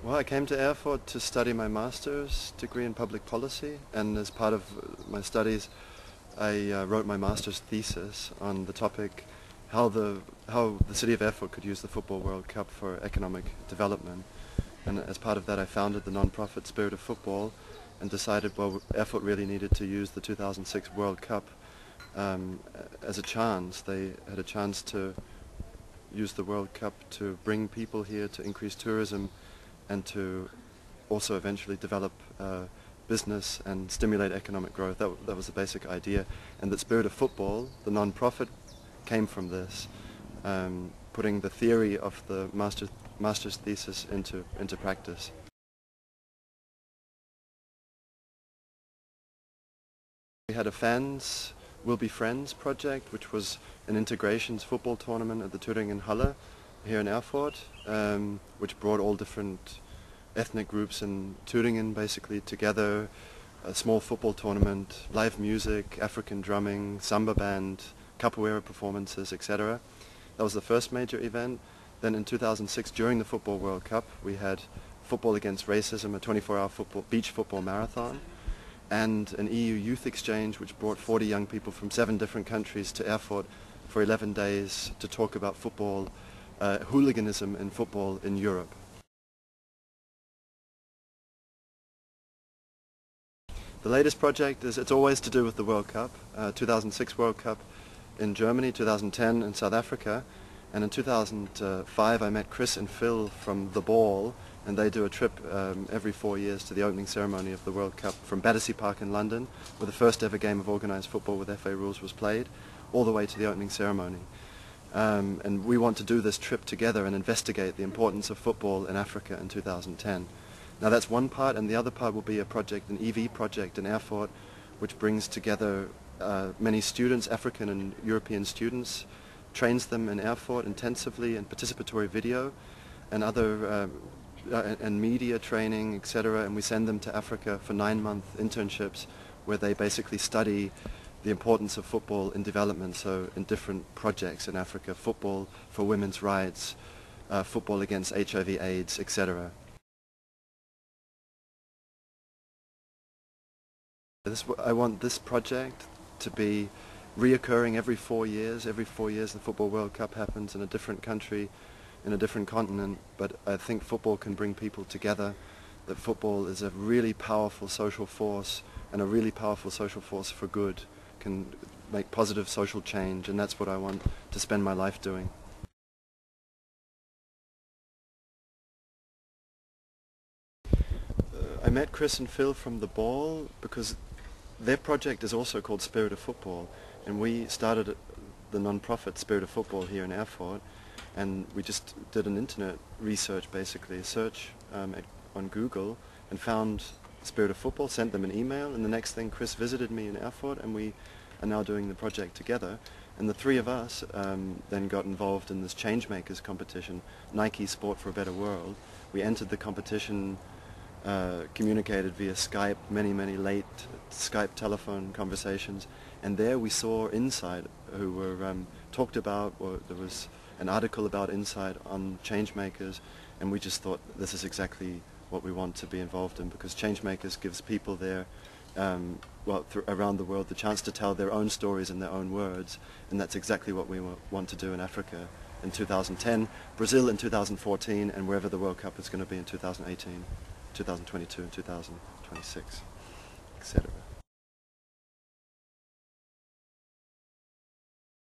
Well, I came to Erfurt to study my master's degree in public policy, and as part of my studies I wrote my master's thesis on the topic how the city of Erfurt could use the Football World Cup for economic development. And as part of that I founded the non-profit Spirit of Football and decided, well, Erfurt really needed to use the 2006 World Cup as a chance. They had a chance to use the World Cup to bring people here, to increase tourism, and to also eventually develop business and stimulate economic growth. That was the basic idea. And that Spirit of Football, the non-profit, came from this, putting the theory of the master's thesis into practice. We had a Fans Will Be Friends project, which was an integrations football tournament at the Thuringia Halle here in Erfurt, which brought all different ethnic groups in Thuringen basically together, a small football tournament, live music, African drumming, samba band, capoeira performances, etc. That was the first major event. Then in 2006, during the Football World Cup, we had Football Against Racism, a 24-hour beach football marathon, and an EU youth exchange which brought 40 young people from 7 different countries to Erfurt for 11 days to talk about football, hooliganism in football in Europe. The latest project it's always to do with the World Cup, 2006 World Cup in Germany, 2010 in South Africa, and in 2005 I met Chris and Phil from The Ball, and they do a trip every 4 years to the opening ceremony of the World Cup from Battersea Park in London, where the first ever game of organised football with FA rules was played, all the way to the opening ceremony. And we want to do this trip together and investigate the importance of football in Africa in 2010. Now that's one part, and the other part will be a project, an EV project in Erfurt, which brings together many students, African and European students, trains them in Erfurt intensively in participatory video and other and media training, etc. And we send them to Africa for 9-month internships where they basically study the importance of football in development, so in different projects in Africa, football for women's rights, football against HIV/AIDS, etc. I want this project to be reoccurring every 4 years. Every 4 years the Football World Cup happens in a different country, in a different continent, but I think football can bring people together, that football is a really powerful social force, and a really powerful social force for good, can make positive social change, and that's what I want to spend my life doing. I met Chris and Phil from The Ball because their project is also called Spirit of Football, and we started the non-profit Spirit of Football here in Erfurt, and we just did an internet research, basically a search on Google, and found Spirit of Football, sent them an email, and the next thing Chris visited me in Erfurt, and we are now doing the project together. And the three of us then got involved in this Changemakers competition, Nike Sport for a Better World. We entered the competition, communicated via Skype, many late Skype telephone conversations, and there we saw Inside, who were talked about, or there was an article about Inside on Changemakers, and we just thought this is exactly what we want to be involved in, because Changemakers gives people there, around the world, the chance to tell their own stories in their own words, and that's exactly what we want to do in Africa in 2010, Brazil in 2014, and wherever the World Cup is going to be in 2018. 2022 and 2026, etc.